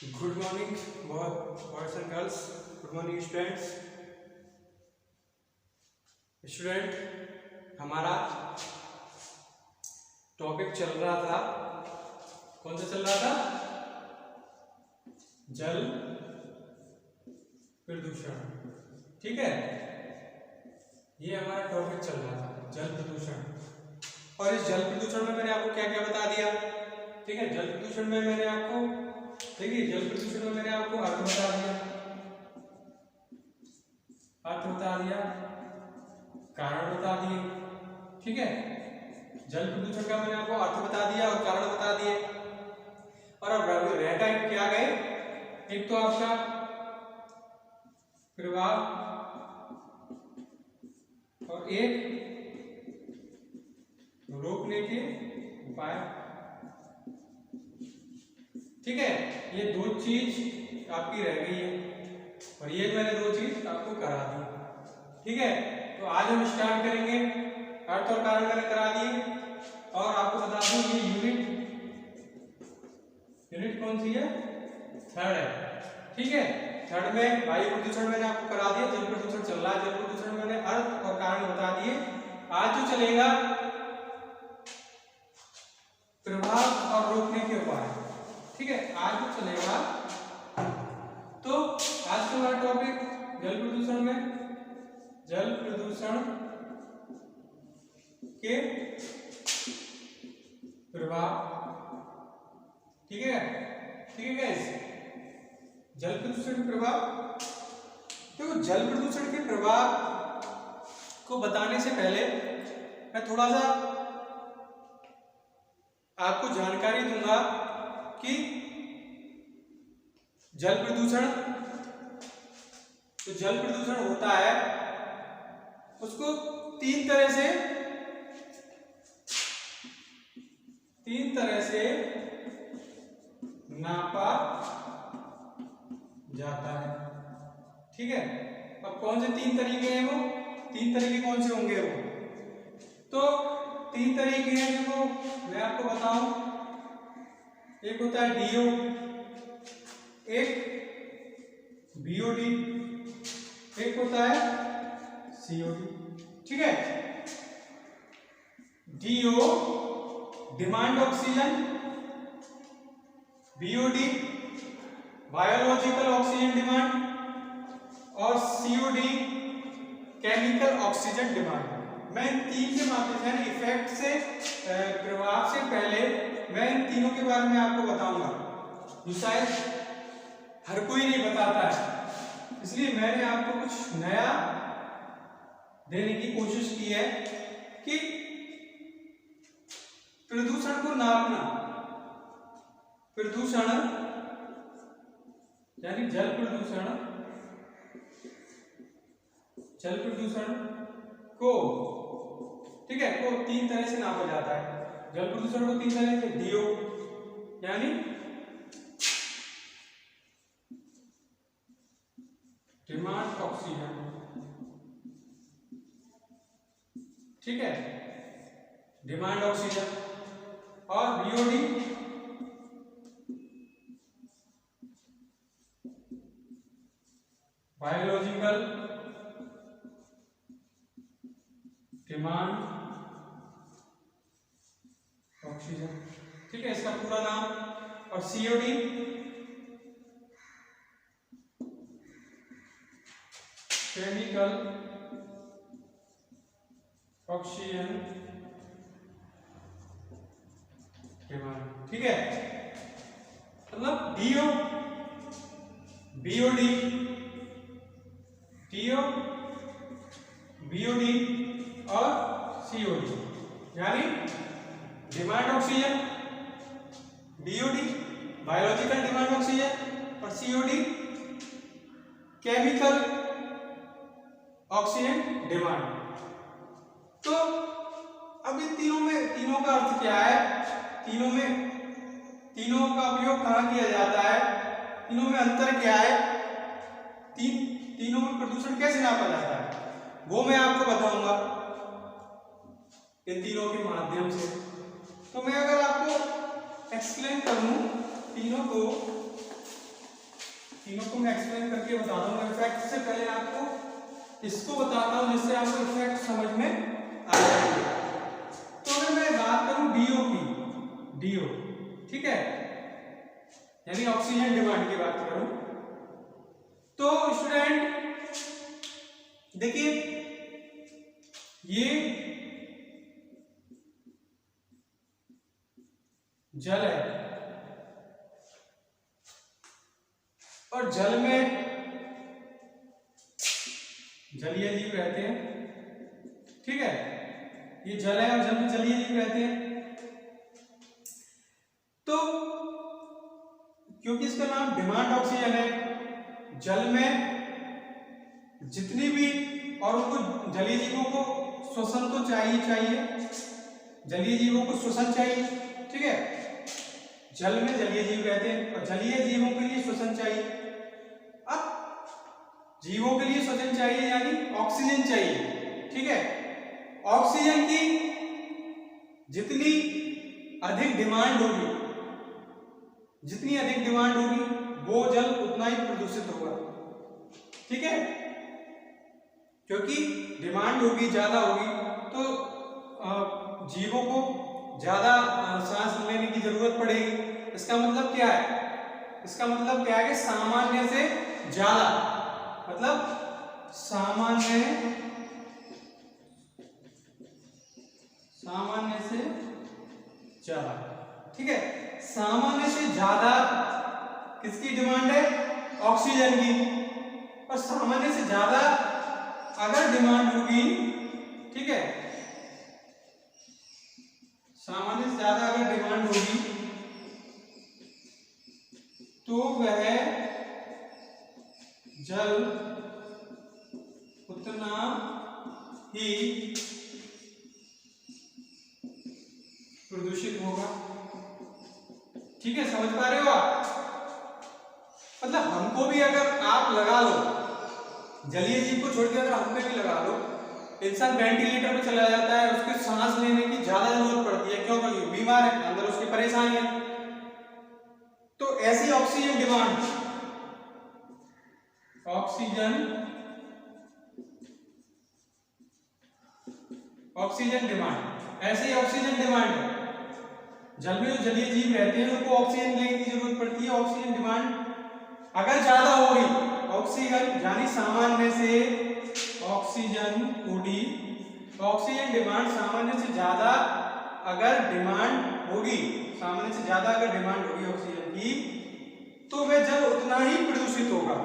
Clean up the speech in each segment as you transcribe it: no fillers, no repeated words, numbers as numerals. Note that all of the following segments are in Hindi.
Good morning boys and girls. Good morning students. हमारा टॉपिक चल रहा था, कौन सा चल रहा था? जल प्रदूषण। ठीक है, ये हमारा टॉपिक चल रहा था जल प्रदूषण। और इस जल प्रदूषण में मैंने आपको क्या क्या बता दिया। ठीक है, जल प्रदूषण में मैंने आपको देखिए जल प्रदूषण में मैंने आपको अर्थ बता दिया, कारण बता दिए। ठीक है, जल प्रदूषण का मैंने आपको अर्थ बता दिया और कारण बता दिए। और अब रह गए क्या गए? एक तो आपका प्रभाव और एक रोकने के उपाय। ठीक है, ये दो चीज आपकी रह गई है और ये मैंने दो चीज आपको करा दी। ठीक है, तो आज हम स्टार्ट करेंगे। अर्थ और कारण मैंने करा दिए और आपको बता दूं ये यूनिट कौन सी है? थर्ड है। ठीक है, थर्ड में वायु प्रदूषण मैंने आपको करा दिया, जल प्रदूषण चल रहा है। जल प्रदूषण मैंने अर्थ और कारण बता दिए। आज जो चलेगा प्रभाव और रोकने के उपाय। ठीक है, आज जो चलेगा तो आज का हमारा टॉपिक जल प्रदूषण में जल प्रदूषण के प्रभाव। ठीक है, ठीक है गाइस, जल प्रदूषण के प्रभाव। देखो, जल प्रदूषण के प्रभाव को बताने से पहले मैं थोड़ा सा आपको जानकारी दूंगा कि जल प्रदूषण, तो जल प्रदूषण होता है उसको तीन तरह से नापा जाता है। ठीक है, अब कौन से तीन तरीके हैं वो? तीन तरीके कौन से होंगे वो? तो तीन तरीके हैं देखो, मैं आपको बताऊं। एक होता है डीओ, एक बीओडी, एक होता है सीओडी। ठीक है, DO demand oxygen, BOD biological oxygen demand और सीओडी केमिकल ऑक्सीजन डिमांड। मैं इन तीन के माध्यम से इफेक्ट से प्रभाव से पहले मैं इन तीनों के बारे में आपको बताऊंगा, जो शायद हर कोई नहीं बताता है। इसलिए मैंने आपको कुछ नया देने की कोशिश की है कि प्रदूषण को नापना। प्रदूषण यानी जल प्रदूषण को, ठीक है, को तीन तरह से नापा जाता है। जल प्रदूषण को तीन तरह से, डीओ यानी डिमांड ऑक्सीजन। ठीक है, डिमांड ऑक्सीजन। और बीओडी बायोलॉजिकल डिमांड ऑक्सीजन। ठीक है, इसका पूरा नाम। और सीओडी केमिकल ऑक्सीजन डिमांड। ठीक है, मतलब डीओ, बीओडी, बीओडी और सीओडी यानी demand oxygen, BOD biological demand oxygen और सीओडी केमिकल ऑक्सीजन डिमांड। तो अब इन तीनों का अर्थ क्या है? तीनों का उपयोग कहाँ किया जाता है? तीनों में अंतर क्या है? तीनों में प्रदूषण कैसे नापा जाता है वो मैं आपको बताऊंगा इन तीनों के माध्यम से। तो मैं अगर आपको एक्सप्लेन करूं तीनों को, तीनों को मैं एक्सप्लेन करके बता दूंगा। इफेक्ट से पहले आपको इसको बताता हूं जिससे आपको इफेक्ट समझ में आ जाएंगे। तो अगर मैं बात करूं डीओ की, डीओ ठीक है, यानी ऑक्सीजन डिमांड की बात करूं, तो स्टूडेंट देखिए ये जल है और जल में जलीय जीव रहते हैं, ठीक है, ये जल है और जल में जलीय जीव रहते हैं। तो क्योंकि इसका नाम डिमांड ऑक्सीजन है, जल में जितनी भी, और उनको जलीय जीवों को श्वसन तो चाहिए, जलीय जीवों को श्वसन चाहिए, ठीक है, जल में जलीय जीव रहते हैं और जलीय जीवों के लिए श्वसन चाहिए। अब जीवों के लिए श्वसन चाहिए यानी ऑक्सीजन चाहिए, ठीक है, ऑक्सीजन की जितनी अधिक डिमांड होगी, जितनी अधिक डिमांड होगी वो जल उतना ही प्रदूषित होगा, ठीक है, क्योंकि डिमांड होगी, ज्यादा होगी तो जीवों को ज्यादा सांस लेने की जरूरत पड़ेगी। इसका मतलब क्या है, इसका मतलब क्या है कि सामान्य से ज्यादा, मतलब सामान्य से ज्यादा, ठीक है, सामान्य से ज्यादा किसकी डिमांड है, ऑक्सीजन की, और सामान्य से ज्यादा अगर डिमांड होगी, ठीक है, सामान्य से ज्यादा अगर डिमांड होगी तो वह जल उतना ही प्रदूषित होगा, ठीक है, समझ पा रहे हो आप? मतलब हमको भी अगर आप लगा लो, जलीय जीव को छोड़ के अगर हम पे भी लगा लो, इंसान वेंटिलेटर पे चला जाता है, उसके सांस लेने की ज्यादा जरूरत पड़ती है, क्यों, क्योंकि बीमार है, अंदर उसकी परेशानी है। तो ऐसी ऑक्सीजन डिमांड, ऑक्सीजन डिमांड, ऐसी ऑक्सीजन डिमांड है, जल में जो जलीय जीव रहते हैं उनको ऑक्सीजन लेने की जरूरत पड़ती है। ऑक्सीजन डिमांड अगर ज्यादा होगी, ऑक्सीजन यानी सामान्य से ऑक्सीजन ओडी, ऑक्सीजन डिमांड सामान्य से ज्यादा अगर डिमांड होगी, सामान्य से ज्यादा अगर डिमांड होगी ऑक्सीजन की, तो वह जल उतना ही प्रदूषित होगा।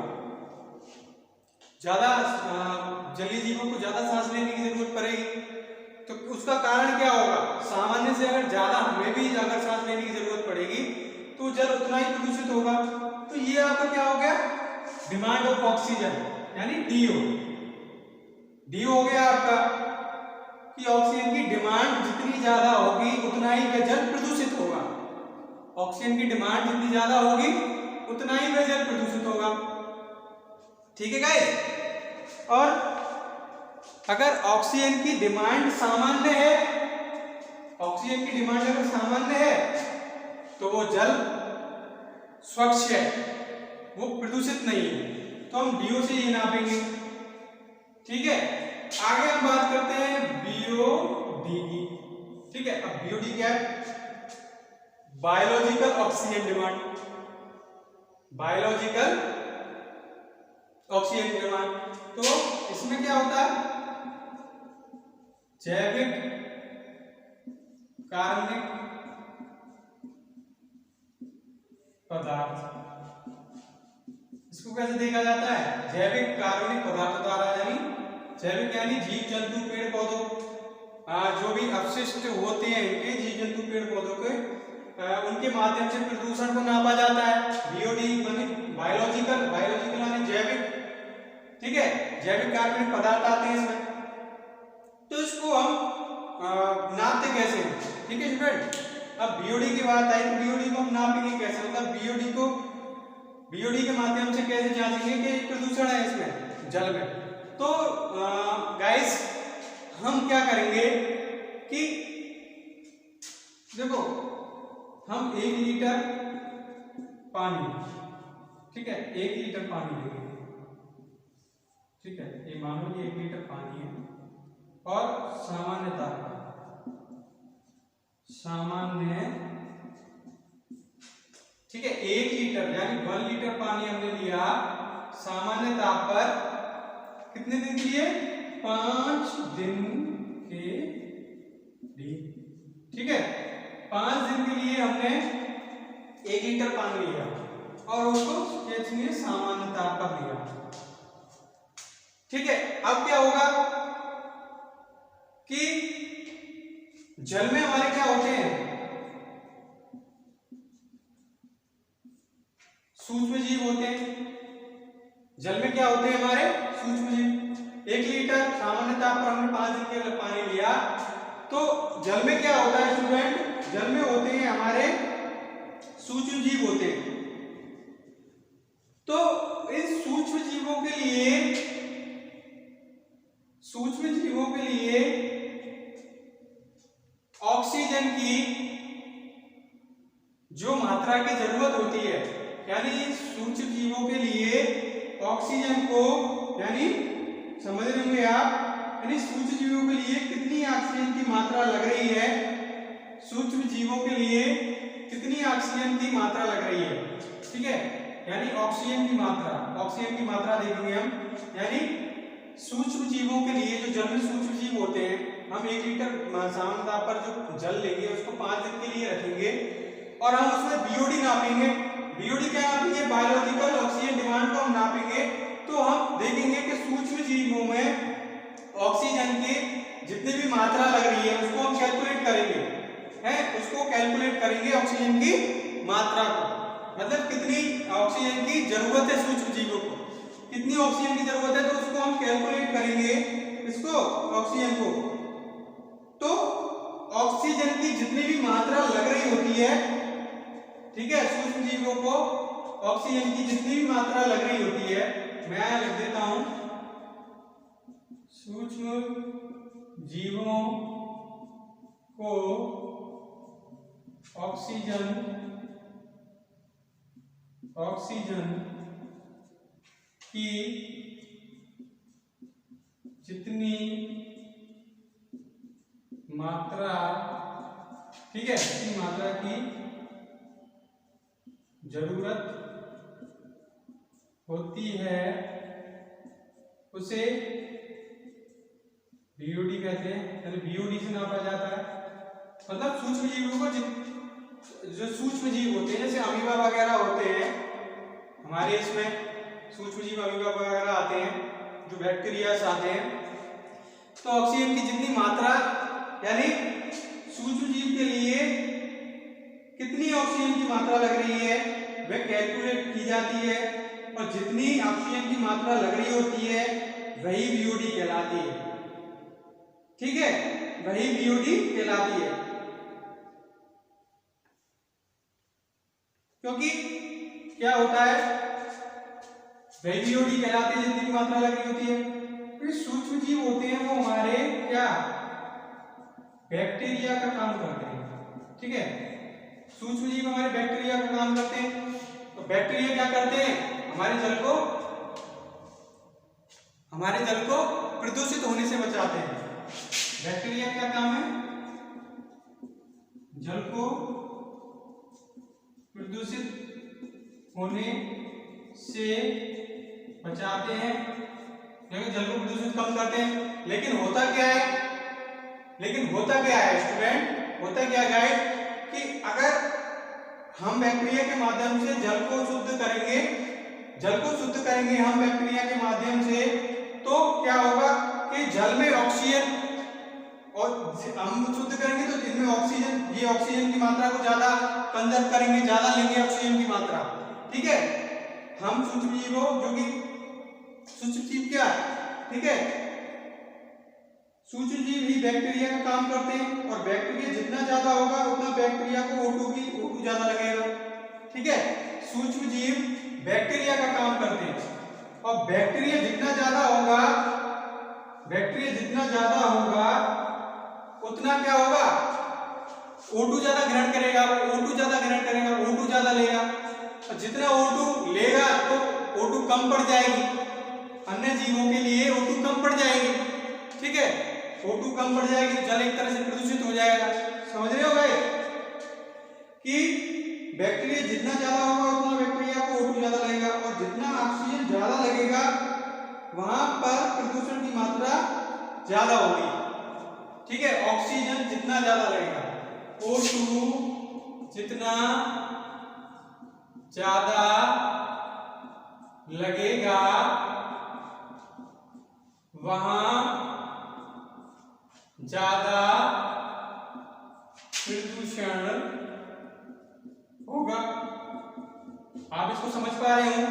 ज्यादा जलीय जीवों को ज्यादा सांस लेने की जरूरत पड़ेगी, तो उसका कारण क्या होगा, सामान्य से अगर ज्यादा हमें भी अगर सांस लेने की जरूरत पड़ेगी तो जल उतना ही प्रदूषित होगा। तो ये आपका क्या हो गया, डिमांड ऑफ ऑक्सीजन यानी डीओ, डीओ हो गया आपका कि ऑक्सीजन की डिमांड जितनी ज्यादा होगी उतना ही वह जल प्रदूषित होगा, ऑक्सीजन की डिमांड जितनी ज्यादा होगी उतना ही वह जल प्रदूषित होगा, ठीक है गाइस। और अगर ऑक्सीजन की डिमांड सामान्य है, ऑक्सीजन की डिमांड अगर सामान्य है तो वो जल स्वच्छ है, वो प्रदूषित नहीं है, तो हम डीओ से ये नापेंगे, ठीक है। आगे हम बात करते हैं बीओडी की, ठीक है। अब बीओडी क्या है, biological oxygen demand, biological oxygen demand. तो इसमें क्या होता है, जैविक कार्बनिक पदार्थ, इसको कैसे देखा जाता है, जैविक कार्बनिक पदार्थ द्वारा, यानी जैविक यानी जीव जंतु पेड़ पौधों, जो भी अपशिष्ट होते हैं इनके, जीव जंतु पेड़ पौधों के, उनके माध्यम से प्रदूषण को नापा जाता है। बीओडी यानी बायोलॉजिकल, बायोलॉजिकल यानी जैविक, ठीक है, जैविक कार्बनिक पदार्थ आते हैं इसमें। तो इसको हम नापते कैसे, ठीक है स्टूडेंट। अब बीओडी की बात आई तो बीओडी को हम नापेंगे कैसे, मतलब बीओडी को, बीओडी के माध्यम से कैसे जांचेंगे कि प्रदूषण है इसमें जल में। तो गाइस हम क्या करेंगे कि देखो, हम 1 लीटर पानी, ठीक है, 1 लीटर पानी लेंगे, ठीक है, ये मान लो ये 1 लीटर पानी है और सामान्य तापमान, सामान्य, ठीक है, 1 लीटर यानी 1 लीटर पानी हमने लिया सामान्य ताप पर कितने दिन के लिए? 5 दिन के लिए, ठीक है, 5 दिन के लिए हमने 1 लीटर पानी लिया और उसको स्केच में सामान्य ताप पर लिया, ठीक है। अब क्या होगा कि जल में हमारे क्या होते हैं? सूक्ष्म जीव होते हैं। जल में क्या होते हैं हमारे? सूक्ष्म जीव। 1 लीटर सामान्य ताप पर हमने 5 दिन के लिए पानी लिया, तो जल में क्या होता है स्टूडेंट? जल में होते हैं हमारे सूक्ष्म जीव होते हैं। तो इन सूक्ष्म जीवों के लिए ऑक्सीजन की जो मात्रा की जरूरत होती है, यानी सूक्ष्म जीवों के लिए ऑक्सीजन को, यानी समझ रहे होंगे आप, यानी सूक्ष्म जीवों के लिए कितनी ऑक्सीजन की मात्रा लग रही है, सूक्ष्म जीवों के लिए कितनी ऑक्सीजन की मात्रा लग रही है, ठीक है, यानी ऑक्सीजन की मात्रा देखेंगे हम, यानी सूक्ष्म जीवों के लिए जो जल में सूक्ष्म जीव होते हैं, हम 1 लीटर सामान्य ताप पर जो जल लेंगे उसको 5 दिन के लिए रखेंगे और हम उसमें बीओडी नापेंगे। बीओडी क्या नापेंगे? बायोलॉजिकल ऑक्सीजन डिमांड को हम नापेंगे। तो हम देखेंगे कि सूक्ष्म जीवों में ऑक्सीजन की जितनी भी मात्रा लग रही है उसको हम कैलकुलेट करेंगे, उसको कैलकुलेट करेंगे ऑक्सीजन की मात्रा को, मतलब कितनी ऑक्सीजन की जरूरत है सूक्ष्म जीवों को, कितनी ऑक्सीजन की जरूरत है, तो उसको हम कैलकुलेट करेंगे, इसको ऑक्सीजन को। तो ऑक्सीजन की जितनी भी मात्रा लग रही होती है, ठीक है, सूक्ष्म जीवों को ऑक्सीजन की जितनी भी मात्रा लग रही होती है, मैं यहां लिख देता हूं, सूक्ष्म जीवों को ऑक्सीजन की जितनी मात्रा, ठीक है, जितनी मात्रा की जरूरत होती है उसे बीओडी कहते हैं, यानी बीओडी से नापा जाता है। मतलब सूक्ष्म जीवों को जो सूक्ष्म जीव होते हैं, जैसे अमीबा वगैरह होते हैं हमारे, इसमें सूक्ष्म जीव अमीबा वगैरह आते हैं, जो बैक्टीरियास आते हैं, तो ऑक्सीजन की जितनी मात्रा, यानी सूक्ष्म जीव के लिए कितनी ऑक्सीजन की मात्रा लग रही है वह कैलकुलेट की जाती है, और जितनी ऑक्सीजन की मात्रा लग रही होती है वही बीओडी कहलाती है, ठीक है, वही बीओडी कहलाती है। क्योंकि क्या होता है, वही बीओडी कहलाती है जितनी मात्रा लग रही होती है। तो सूक्ष्म जीव होते हैं वो हमारे क्या, बैक्टीरिया का काम करते हैं, ठीक है, सूक्ष्म जीव हमारे बैक्टीरिया का काम करते हैं। तो बैक्टीरिया क्या करते हैं, हमारे जल को प्रदूषित होने से बचाते हैं। बैक्टीरिया क्या काम है, जल को प्रदूषित होने से बचाते हैं, यानी जल को प्रदूषित कम करते हैं। लेकिन होता क्या है स्टूडेंट, होता क्या है कि अगर हम बैक्टीरिया के माध्यम से जल को शुद्ध करेंगे हम बैक्टीरिया के माध्यम से, तो क्या होगा कि जल में ऑक्सीजन, और हम शुद्ध करेंगे तो इनमें ऑक्सीजन, ये ऑक्सीजन की मात्रा को ज्यादा कंजर्व करेंगे, ज्यादा लेंगे ऑक्सीजन की मात्रा, ठीक है। हम सूक्ष्म जीव जो कि सूक्ष्म जीव क्या, ठीक है, सूक्ष्म जीव ही बैक्टीरिया का काम करते हैं, और बैक्टीरिया जितना ज्यादा होगा उतना बैक्टीरिया को O2 ज्यादा लगेगा, ठीक है। सूक्ष्म जीव बैक्टीरिया का काम करते हैं, और बैक्टीरिया जितना ज्यादा उतना क्या होगा, O2 ज्यादा ग्रहण करेगा, O2 ज्यादा लेगा, जितना O2 लेगा तो O2 कम पड़ जाएगी, अन्य जीवों के लिए O2 कम पड़ जाएगी, ठीक है। O2 कम पड़ जाएगी तो जल एक तरह से प्रदूषित हो जाएगा। समझ रहे हो भाई कि बैक्टीरिया जितना ज्यादा होगा उतना बैक्टीरिया को O2 ज्यादा लगेगा, और जितना ऑक्सीजन ज्यादा लगेगा वहां पर प्रदूषण की मात्रा ज्यादा होगी, ठीक है। ऑक्सीजन जितना ज्यादा लगेगा, O2 जितना ज्यादा लगेगा वहां ज्यादा प्रदूषण होगा। आप इसको समझ पा रहे हो?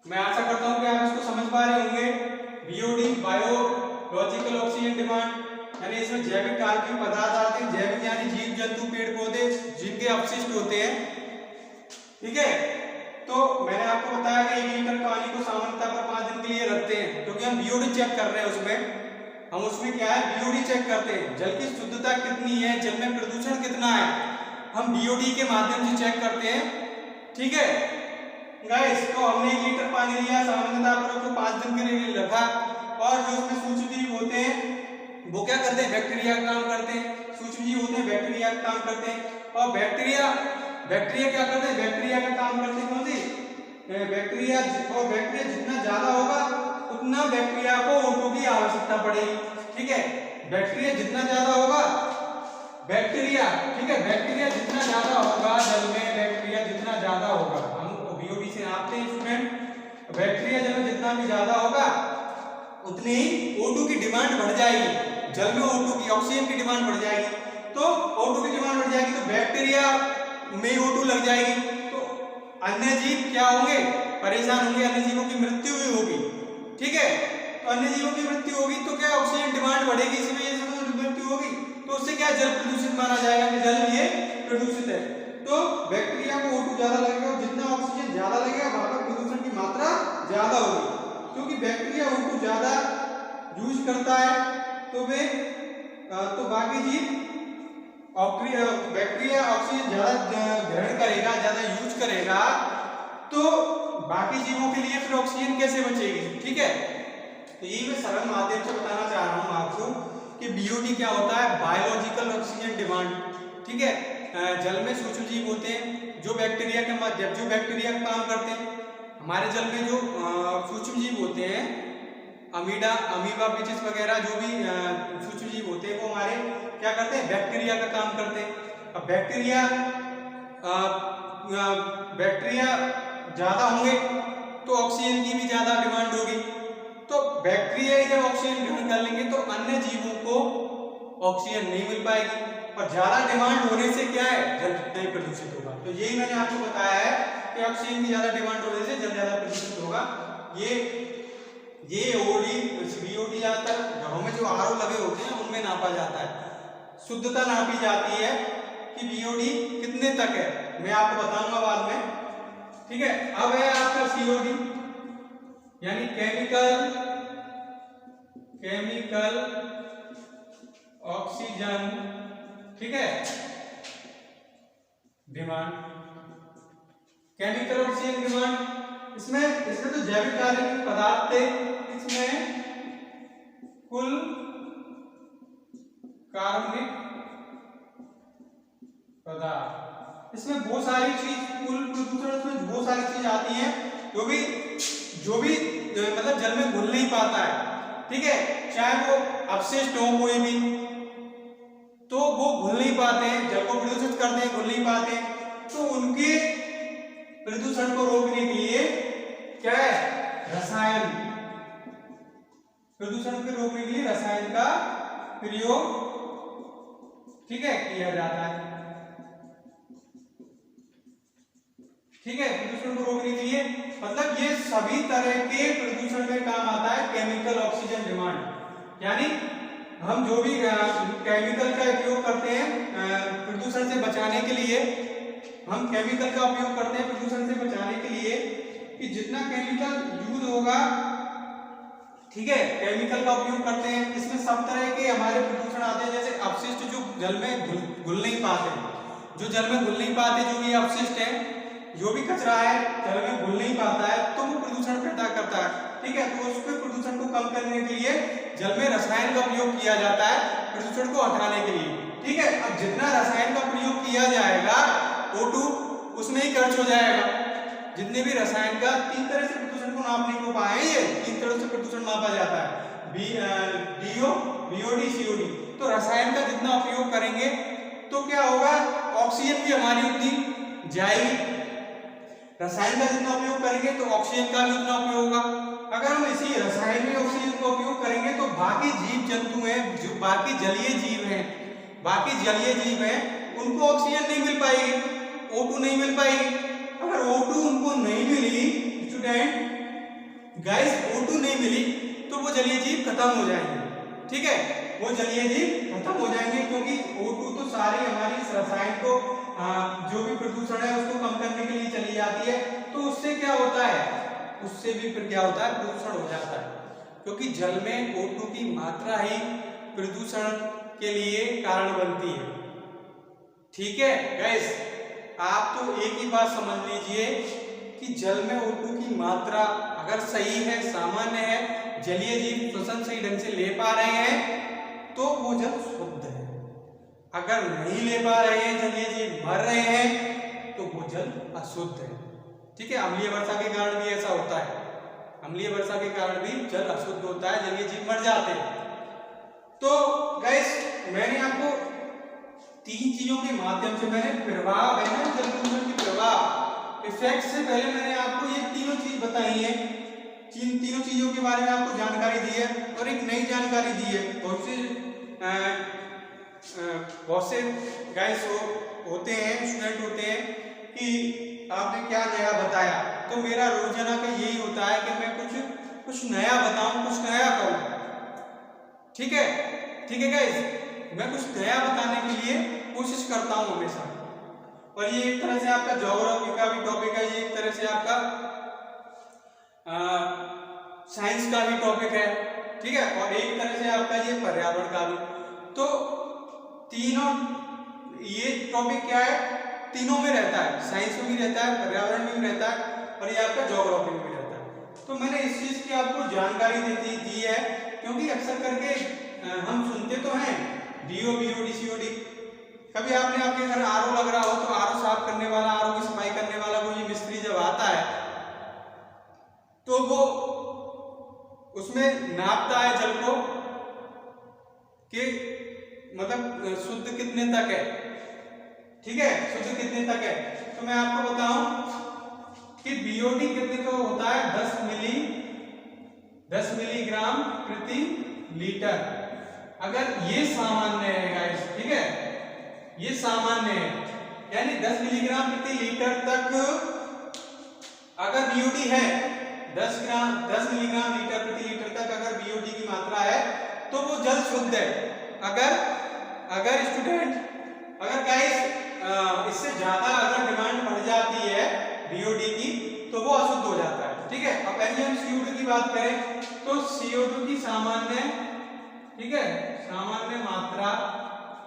मैं आशा करता हूं कि आप इसको समझ पा रहे होंगे। बीओडी बायोलॉजिकल ऑक्सीजन डिमांड, यानी इसमें जैविक कार्बनिक पदार्थ आते हैं, जैविक यानी जीव जंतु पेड़ पौधे जिनके अपशिष्ट होते हैं, ठीक है। तो मैंने आपको बताया कि 1 लीटर पानी को सामान्यतः पर 5 दिन के लिए रखते हैं, क्योंकि हम बीओडी चेक कर रहे हैं। हम उसमें क्या है, बीओडी चेक करते हैं, जल की शुद्धता कितनी है, जल में प्रदूषण कितना है, हम बीओडी के माध्यम से चेक करते हैं, ठीक है गाइस। तो हमने 1 लीटर पानी लिया, सामान्यतः पर उसको 5 दिन के लिए रखा, और जो उसमें सूक्ष्मजीव होते हैं वो क्या करते हैं, बैक्टीरिया का काम करते हैं। सूक्ष्मजीव होते हैं बैक्टीरिया का काम करते हैं, और बैक्टीरिया क्या करते हैं, बैक्टीरिया का काम करते हैं। कौन सी बैक्टीरिया, और बैक्टीरिया जितना ज्यादा होगा उतना बैक्टीरिया को O2 की आवश्यकता पड़ेगी, ठीक है। बैक्टीरिया जितना ज्यादा होगा, बैक्टीरिया, ठीक है, बैक्टीरिया जितना ज्यादा होगा जल में, बैक्टीरिया जितना ज्यादा होगा, हम बीओडी से नापते हैं स्टूडेंट, बैक्टीरिया जल में जितना भी ज्यादा होगा उतनी ही O2 की डिमांड बढ़ जाएगी, जल में O2 की, ऑक्सीजन की डिमांड बढ़ जाएगी। तो O2 की डिमांड बढ़ जाएगी तो बैक्टीरिया में O2 लग जाएगी, तो अन्य जीव क्या होंगे, परेशान होंगे, अन्य जीवों की मृत्यु भी होगी, ठीक है। तो अन्य जीवों की मृत्यु होगी तो क्या ऑक्सीजन डिमांड बढ़ेगी, इसी वजह से तो मृत्यु होगी, तो उससे क्या जल प्रदूषित माना जाएगा कि जल ये प्रदूषित है। तो बैक्टीरिया को O2 ज्यादा लगेगा, और जितना ऑक्सीजन ज्यादा लगेगा वहां पर प्रदूषण की मात्रा ज्यादा होगी, क्योंकि बैक्टीरिया O2 ज्यादा यूज करता है, तो बाकी जीव बैक्टीरिया ऑक्सीजन ज्यादा ग्रहण करेगा, ज्यादा यूज करेगा, तो बाकी जीवों के लिए फिर ऑक्सीजन कैसे बचेगी, ठीक है। तो ये मैं सरल माध्यम से बताना चाह रहा हूं आपको कि बीओडी क्या होता है, बायोलॉजिकल ऑक्सीजन डिमांड, ठीक है। जल में सूक्ष्मजीव होते हैं जो बैक्टीरिया के माध्यम, जो बैक्टीरिया का काम करते हैं। हमारे जल में जो सूक्ष्मजीव होते हैं, अमीबा पिचिस वगैरह जो भी सूक्ष्मजीव होते हैं, वो हमारे क्या करते हैं, बैक्टीरिया का काम करते हैं। अब बैक्टीरिया ज्यादा होंगे तो ऑक्सीजन की भी ज्यादा डिमांड होगी, तो बैक्टीरिया जब ऑक्सीजन ग्रहण कर लेंगे तो अन्य जीवों को ऑक्सीजन नहीं मिल पाएगी, और ज्यादा डिमांड होने से क्या है, जल नहीं प्रदूषित होगा। तो यही मैंने आपको बताया है कि ऑक्सीजन की ज्यादा डिमांड होने से जल ज्यादा प्रदूषित होगा। ये बीओडी ज्यादातर घरों में जो आरओ लगे होते हैं उनमें नापा जाता है, शुद्धता नापी जाती है कि बीओडी कितने तक है, मैं आपको बताऊंगा बाद में, ठीक है। अब है आपका सीओडी, यानी केमिकल ऑक्सीजन, ठीक है, डिमांड, केमिकल ऑक्सीजन डिमांड। इसमें तो जैविक कार्बनिक पदार्थ थे, इसमें कुल कार्बनिक पदार्थ, इसमें बहुत सारी चीज, कुल प्रदूषण इसमें बहुत सारी चीज आती हैं जो भी मतलब जल में घुल नहीं पाता है, ठीक है। चाहे वो अपशिष्ट हो कोई भी, तो वो घुल नहीं पाते हैं, जल को प्रदूषित करते हैं, घुल नहीं पाते हैं, तो उनके प्रदूषण को रोकने के लिए क्या है, रसायन, प्रदूषण को रोकने के लिए रसायन का प्रयोग, ठीक है, किया जाता है, ठीक है। प्रदूषण को रोकने के लिए, मतलब ये सभी तरह के प्रदूषण में काम आता है केमिकल ऑक्सीजन डिमांड, यानी हम जो भी केमिकल का उपयोग करते हैं प्रदूषण से बचाने के लिए, हम केमिकल का उपयोग करते हैं प्रदूषण से बचाने के लिए, कि जितना केमिकल यूज होगा, ठीक है, केमिकल का उपयोग करते हैं। इसमें सब तरह के हमारे प्रदूषण आते हैं, जैसे अपशिष्ट जो जल में घुल नहीं पाते, जो जल में घुल नहीं पाते, जो भी अपशिष्ट है, जो भी कचरा है जल में घुल नहीं पाता है तो वो प्रदूषण पैदा करता है। ठीक है, तो उस पर प्रदूषण को कम करने के लिए जल में रसायन का प्रयोग किया जाता है प्रदूषण को हटाने के लिए। ठीक है, अब जितना रसायन का प्रयोग किया जाएगा O2 उसमें ही खर्च हो जाएगा। जितने भी रसायन का 3 तरह से प्रदूषण को नापने को पाए, ये 3 तरह से प्रदूषण नापा जाता है, DO, BOD, COD। तो रसायन का जितना उपयोग करेंगे तो क्या होगा, ऑक्सीजन भी हमारी उतनी जाएगी। रसायन का जितना उपयोग करेंगे तो ऑक्सीजन का भी उतना उपयोग होगा। अगर हम इसी रसायन में ऑक्सीजन का उपयोग करेंगे तो बाकी जीव जंतु हैं, जो बाकी जलीय जीव हैं उनको ऑक्सीजन नहीं मिल पाएगी, O2 नहीं मिल पाएगी। अगर O2 उनको नहीं मिली स्टूडेंट गाइस, O2 नहीं मिली तो वो जलीय जीव खत्म हो जाएंगे। ठीक है, वो जलीय जीव खत्म हो जाएंगे क्योंकि O2 तो सारी हमारी रसायन को जो भी प्रदूषण है उसको कम करने के लिए चली जाती है। तो उससे क्या होता है, उससे भी फिर क्या होता है, प्रदूषण हो जाता है क्योंकि जल में O2 की मात्रा ही प्रदूषण के लिए कारण बनती है। ठीक है गाइस, आप तो एक ही बात समझ लीजिए कि जल में O2 की मात्रा अगर सही है, सामान्य है, जलीय जीव श्वसन सही ढंग से ले पा रहे हैं तो वो जल शुद्ध है। अगर नहीं ले पा रहे हैं, जलीय जीव मर रहे हैं तो वो जल अशुद्ध है। ठीक है, अम्लीय वर्षा के कारण भी ऐसा होता है, अम्लीय वर्षा के कारण भी जल अशुद्ध होता है, जलीय जीव मर जाते हैं। तो गाइस, मैंने आपको 3 चीजों के माध्यम से, मैंने प्रभाव है ना, जल प्रदूषण की प्रभाव इफेक्ट से पहले मैंने आपको ये तीनों चीज बताई है, तीनों चीजों के बारे में आपको जानकारी दी है और एक नई जानकारी दी है। बहुत से गाइस होते हैं, स्टूडेंट होते हैं कि आपने क्या नया बताया, तो मेरा रोजाना का यही होता है कि मैं कुछ नया बताऊं, कुछ नया करूं। ठीक है गाइस, मैं कुछ नया बताने के लिए कोशिश करता हूं हमेशा। और ये एक तरह से आपका ज्योग्राफी का भी टॉपिक है, ये एक तरह से आपका साइंस का भी टॉपिक है। ठीक है, और एक तरह से आपका ये पर्यावरण का भी। तो तीनों ये टॉपिक क्या है, तीनों में रहता है, साइंस में भी रहता है, पर्यावरण में भी रहता है और ये आपका ज्योग्राफी में भी रहता है। तो मैंने इस चीज की आपको जानकारी दी है क्योंकि अक्सर करके हम सुनते तो हैं DO, BOD, COD। कभी आपने आपके घर RO लग रहा हो तो RO साफ करने वाला, RO की सफाई करने वाला कोई मिस्त्री जब आता है तो वो उसमें नापता है जल को कि मतलब शुद्ध कितने तक है। ठीक है, शुद्ध कितने तक है। तो मैं आपको बताऊं कि BOD कितने का होता है, 10 मिलीग्राम प्रति लीटर। अगर ये सामान्य है गाइस, ठीक है, ये सामान्य है, यानी 10 मिलीग्राम प्रति लीटर तक अगर BOD है, 10 मिलीग्राम लीटर प्रति लीटर तक अगर BOD की मात्रा है तो वो जल शुद्ध है। अगर स्टूडेंट, अगर गाइस इससे ज्यादा अगर डिमांड बढ़ जाती है BOD की तो वो अशुद्ध हो जाता है। ठीक है, अब ऐसे हम CO2 की बात करें तो CO2 की सामान्य, ठीक है, सामान्य मात्रा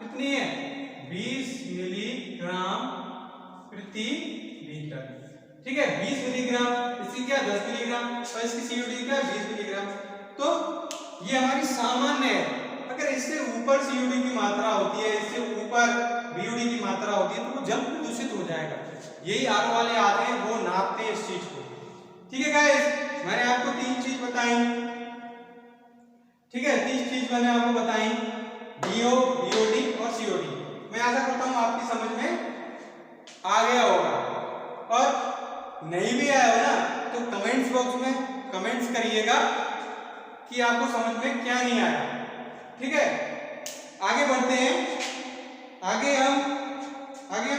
कितनी है, 20 मिलीग्राम प्रति लीटर। ठीक है, 20 मिलीग्राम, इसकी क्या 10 मिलीग्राम और इसकी CO2 क्या 20 मिलीग्राम। तो ये हमारी सामान्य है। अगर इससे ऊपर CO2 की मात्रा होती है, इससे ऊपर BOD की मात्रा होती है तो वो जल प्रदूषित हो जाएगा। यही RO वाले आते हैं, वो नापते हैं इस चीज को। ठीक है गाइस, मैंने आपको 3 चीज बताई। ठीक है, 3 चीज मैंने आपको बताई, DO, BOD और COD। मैं आशा करता हूं आपकी समझ में आ गया होगा और नहीं भी आया हो ना तो कमेंट्स बॉक्स में कमेंट्स करिएगा कि आपको समझ में क्या नहीं आया। ठीक है, आगे बढ़ते हैं। आगे हम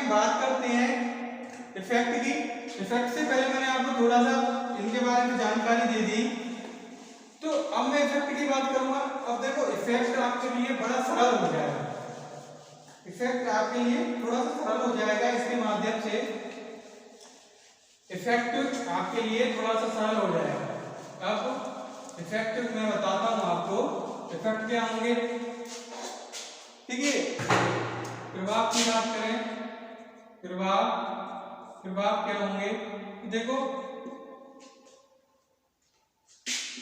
बात करते हैं इफेक्ट की। इफेक्ट से पहले मैंने आपको थोड़ा सा इनके बारे में जानकारी दे दी, तो अब मैं इफेक्ट की बात करूंगा। अब देखो, इफेक्ट आपके लिए बड़ा सरल हो जाएगा, इफेक्ट आपके लिए थोड़ा सा सरल हो जाएगा इसके माध्यम से। इफेक्ट आपके लिए थोड़ा सा सरल हो जाएगा। अब इफेक्ट मैं बताता हूं आपको, इफेक्ट क्या होंगे। ठीक है, प्रभाव की बात करें, प्रभाव प्रभाव क्या होंगे? देखो,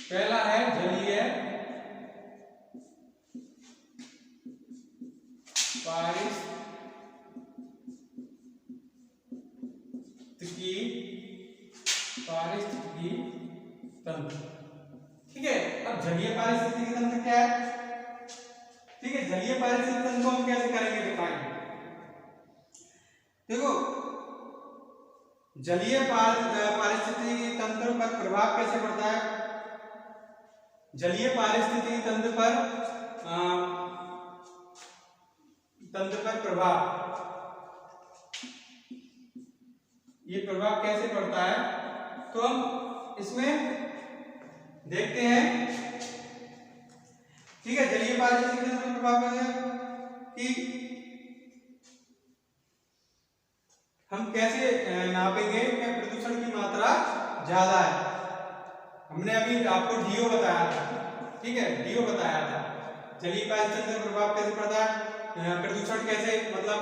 पहला है जलीय पारिस्थितिकी तंत्र। ठीक है, अब जलीय पारिस्थितिकी तंत्र क्या है? ठीक है, जलीय पारिस्थितिकी तंत्र को हम कैसे करेंगे डिफाइन? देखो, जलीय पारिस्थितिकी तंत्र पर प्रभाव कैसे पड़ता है? जलीय पारिस्थितिकी तंत्र पर प्रभाव, ये प्रभाव कैसे पड़ता है? तो हम इसमें देखते हैं। ठीक है, जलीय पारिस्थितिकी तंत्र पर प्रभाव कैसे कि हम कैसे नापेंगे कि प्रदूषण की मात्रा ज्यादा है। हमने अभी आपको डीओ बताया था। ठीक है, डीओ बताया था। जलीय पारिस्थितिकी तंत्र पर प्रभाव कैसे पड़ता है, प्रदूषण कैसे मतलब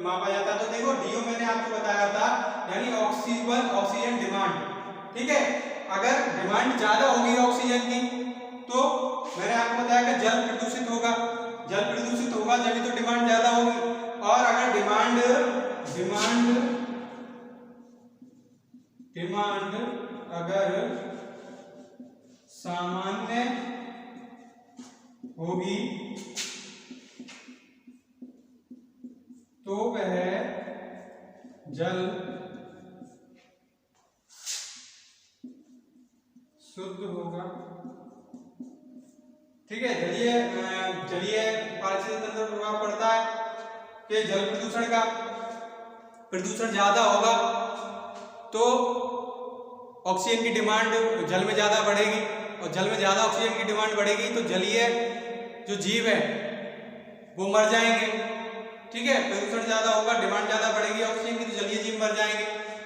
मापा जाता है। तो देखो, डीओ मैंने आपको बताया था, यानी ऑक्सीजन डिमांड। ठीक है, अगर डिमांड ज्यादा होगी ऑक्सीजन की तो मैंने आपको बताया कि जल प्रदूषित होगा। जल प्रदूषित होगा जब तो डिमांड ज्यादा होगी। और अगर डिमांड अगर सामान्य होगी तो वह जल शुद्ध होगा। ठीक है, जलीय पारिस्थितिकी तंत्र पर प्रभाव पड़ता है कि जल प्रदूषण ज्यादा होगा तो ऑक्सीजन की डिमांड जल में ज्यादा बढ़ेगी, और जल में ज्यादा ऑक्सीजन की डिमांड बढ़ेगी तो जलीय जो जीव है वो मर जाएंगे। ठीक है, प्रदूषण ज्यादा होगा, डिमांड ज्यादा बढ़ेगी ऑक्सीजन की, तो जलीय जीव मर जाएंगे।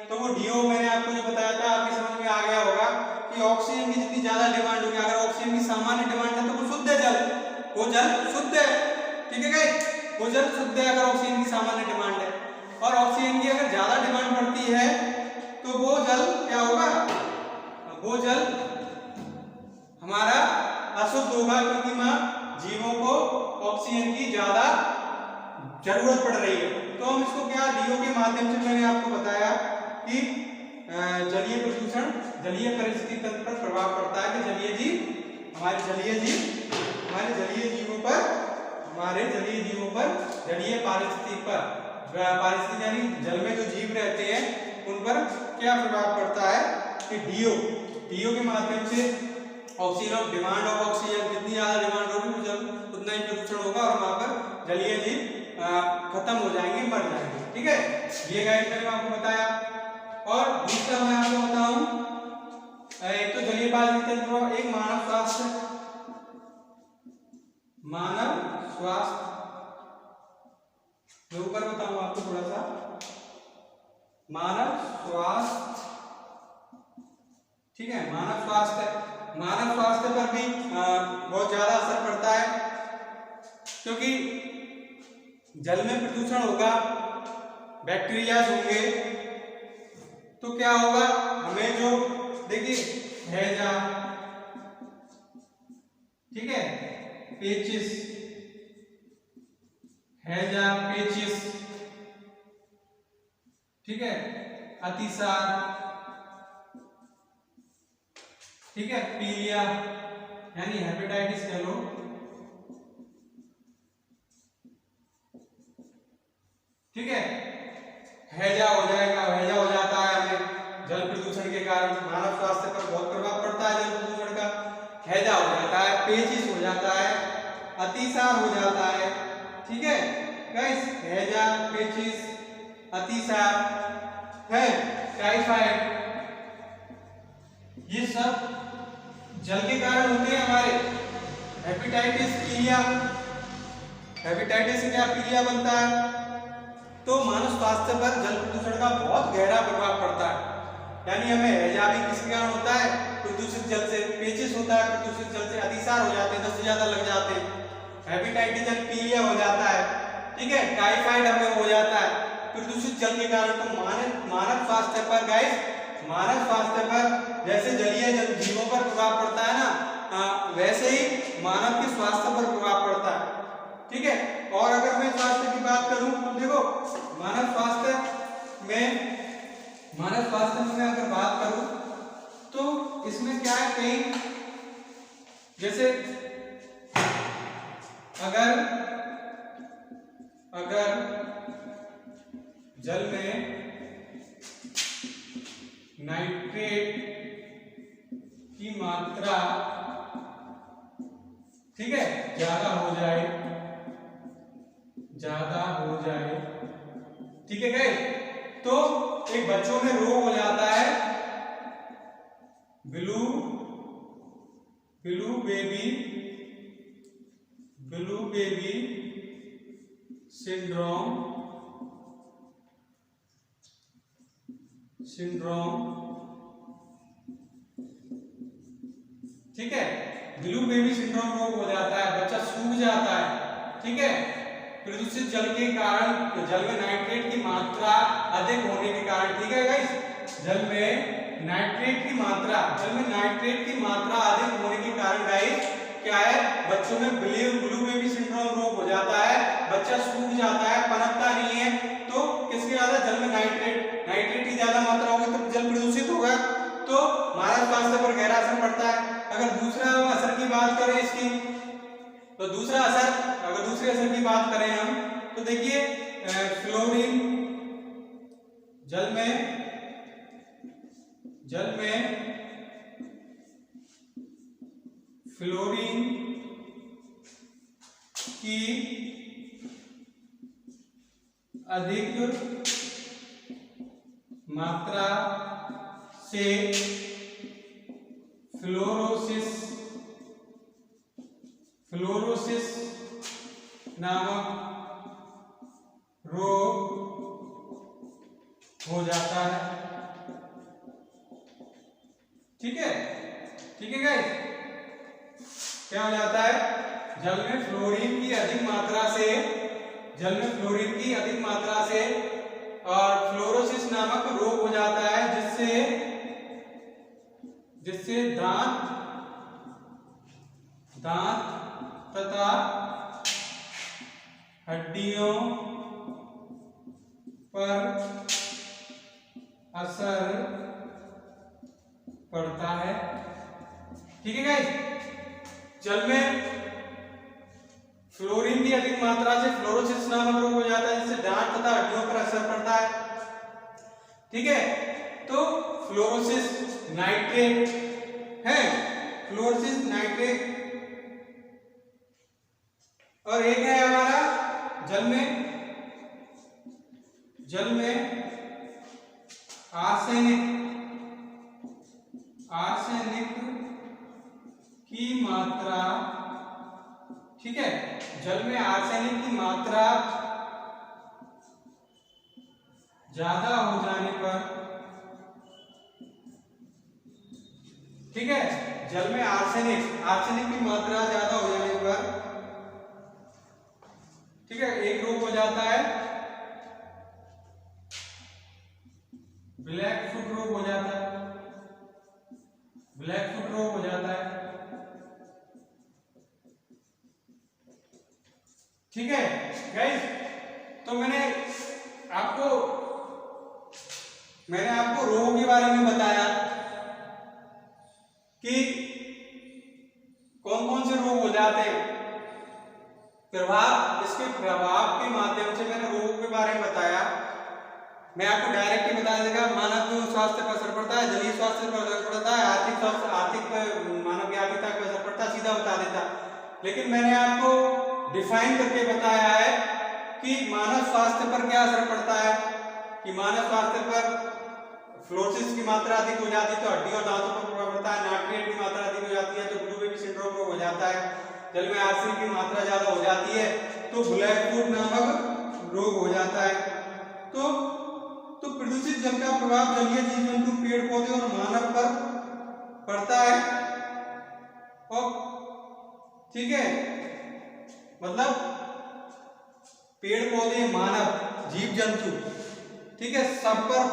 तो वो डीओ मैंने आपको जो बताया था, आपकी समझ में आ गया होगा कि ऑक्सीजन की जितनी ज्यादा डिमांड होगी, अगर ऑक्सीजन की सामान्य डिमांड है तो वो शुद्ध है जल, वो जल शुद्ध है। ठीक है गाइस, वो जल शुद्ध है अगर ऑक्सीजन की सामान्य डिमांड है। और ऑक्सीजन की अगर ज्यादा डिमांड बढ़ती है तो वो जल क्या होगा? वो जल हमारा अशुद्ध होगा, क्योंकि जीवों को ऑक्सीजन की ज्यादा जरूरत पड़ रही है। तो हम इसको क्या डीओ के माध्यम से मैंने आपको बताया कि जलीय प्रदूषण जलीय पारिस्थितिकी तंत्र पर प्रभाव पड़ता है कि जलीय जीव हमारे जलीय जीवों पर जलीय पारिस्थितिकी यानी जल में जो जीव रहते हैं उन पर क्या प्रभाव पड़ता है कि डीओ के माध्यम से ऑक्सीजन डिमांड ऑफ ऑक्सीजन, जितनी ज्यादा डिमांड होगी तो जल उतना ही प्रदूषण होगा और वहां पर जलीय जीव खत्म हो जाएंगे, मर जाएंगे। ठीक है, ये गाइड मैंने आपको बताया। और दूसरा मैं आपको बताऊं, एक तो जलीय पारिस्थितिकी तंत्र, एक मानव स्वास्थ्य मैं ऊपर बताऊं आपको थोड़ा सा। मानव स्वास्थ्य, ठीक है, मानव स्वास्थ्य पर भी बहुत ज्यादा असर पड़ता है, क्योंकि जल में प्रदूषण होगा, बैक्टीरिया होंगे, तो क्या होगा? हमें जो देखिए हैजा, ठीक है, पेचिस, ठीक है, अतिसार, ठीक है, पीलिया यानी हेपेटाइटिस कह लो, ठीक है, हैजा हो जाता है हमें जल प्रदूषण के कारण। मानव स्वास्थ्य पर बहुत प्रभाव पड़ता है जल प्रदूषण का। हैजा हो जाता है, पेचिस हो जाता है, अतिसार हो जाता है। ठीक है गाइस, हैजा, पेचिस, अतिसार है, टाइफाइड, ये सब जल के कारण होते हैं हमारे। हेपेटाइटिस, पीलिया, हेपेटाइटिस से क्या पीलिया बनता है। तो मानव स्वास्थ्य पर जल प्रदूषण का बहुत गहरा प्रभाव पड़ता है। यानी हमें हैजा भी किसके कारण होता है? प्रदूषित जल से। पेचिस होता है प्रदूषित जल से। अतिसार हो जाते हैं, 10 से ज्यादा लग जाते हैं। हेपेटाइटिस, पीलिया हो जाता है, ठीक है, टाइफाइड हमें हो जाता है प्रदूषित प्रदूषित जल के कारण तो मानव स्वास्थ्य पर गाइस, मानव स्वास्थ्य पर जैसे जलीय जीवों पर प्रभाव पड़ता है ना, वैसे ही मानव के स्वास्थ्य पर प्रभाव पड़ता है। ठीक है, और अगर मैं स्वास्थ्य की बात करूं तो देखो मानव स्वास्थ्य में मैं अगर बात करूं तो इसमें क्या है, कहीं जैसे अगर जल में नाइट्रेट की मात्रा, ठीक है, ज्यादा हो जाए, ठीक है गाइस, तो एक बच्चों में रोग हो जाता है ब्लू बेबी सिंड्रोम, ठीक है, ब्लू बेबी सिंड्रोम रोग हो जाता है, बच्चा सूख जाता है। ठीक है, प्रदूषित जल के कारण, जल में नाइट्रेट की मात्रा अधिक होने के कारण, ठीक है गाइस, जल में नाइट्रेट की मात्रा अधिक होने के कारण गाइस क्या है, बच्चों में ब्लू बेबी सिंड्रोम रोग हो जाता है, बच्चा सूख जाता है, पनपता नहीं है। तो किसके ज्यादा, जल में नाइट्रेट की ज्यादा मात्रा होगी तो जल प्रदूषित होगा, तो मानव स्वास्थ्य पर गहरा असर पड़ता है। अगर दूसरा असर की बात करें इसकी, तो दूसरे असर की बात करें हम, तो देखिए फ्लोरीन जल में फ्लोरीन की अधिक मात्रा से फ्लोरोसिस नामक रोग हो जाता है। ठीक है गाइस, क्या हो जाता है, जल में फ्लोरीन की अधिक मात्रा से और फ्लोरोसिस नामक रोग हो जाता है, जिससे दांत तथा हड्डियों पर असर पड़ता है। ठीक है गाइस, जल में फ्लोरीन की अधिक मात्रा से फ्लोरोसिस नामक रोग हो जाता है, जिससे दांत तथा हड्डियों पर असर पड़ता है। ठीक है, तो फ्लोरोसिस नाइट्रेट है, और एक है हमारा जल में आर्सेनिक की मात्रा, ठीक है, जल में आर्सेनिक की मात्रा ज्यादा हो जाने पर, ठीक है, जल में आर्सेनिक की मात्रा ज्यादा हो जाने पर, ठीक है, एक रोग हो जाता है ब्लैक फुट रोग हो जाता है, ठीक है गाइस, तो मैंने आपको रोगों के बारे में बताया कि कौन कौन से रोग हो जाते हैं, इसके प्रभाव के माध्यम से मैंने रोगों के बारे में बताया। मैं आपको डायरेक्ट ही बता देगा, मानव स्वास्थ्य पर असर पड़ता है, जलीय स्वास्थ्य पर असर पड़ता है, आर्थिक मानव की आर्थिकता पर असर पड़ता है, सीधा बता देता। लेकिन मैंने आपको डिफाइन करके बताया है कि मानव स्वास्थ्य पर क्या असर पड़ता है, कि मानव स्वास्थ्य पर फ्लोरोसिस की मात्रा अधिक हो जाती है तो हड्डी और दांतों पर प्रभाव पड़ता है, नाइट्रेट की मात्रा अधिक हो जाती है तो ब्लू बेबी सिंड्रोम हो जाता है, जल में आर्सेनिक की मात्रा ज्यादा हो जाती है तो ब्लैक फुट नामक रोग हो जाता है। तो प्रदूषित जल का प्रभाव जलीय जीव जंतु, पेड़ पौधे और मानव पर पड़ता है। और ठीक है, मतलब पेड़ पौधे, मानव, जीव जंतु, ठीक है, सब पर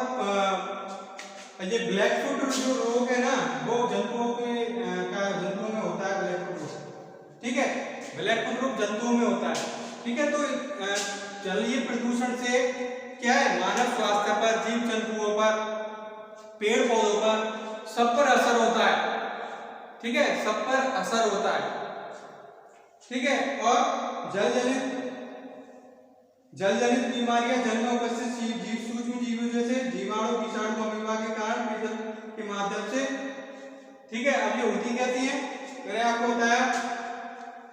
ये ब्लैक फुट जो रोग है ना वो जंतुओं में होता है, ब्लैक फुट रोग। ठीक है, ब्लैक फुट रोग जंतुओं में होता है। ठीक है, तो जलीय प्रदूषण से क्या है, मानव स्वास्थ्य पर, जीव जंतुओं पर, पेड़ पौधों पर, सब पर असर होता है। ठीक है, सब पर असर होता है। ठीक है, और जल जनित बीमारियां जल में उपस्थित जीव सूक्ष्म जीवों जैसे जीवाणु, विषाणु, अमीबा के कारण पेयजल के माध्यम से। ठीक है, अब ये होती कैसी है, मैंने आपको बताया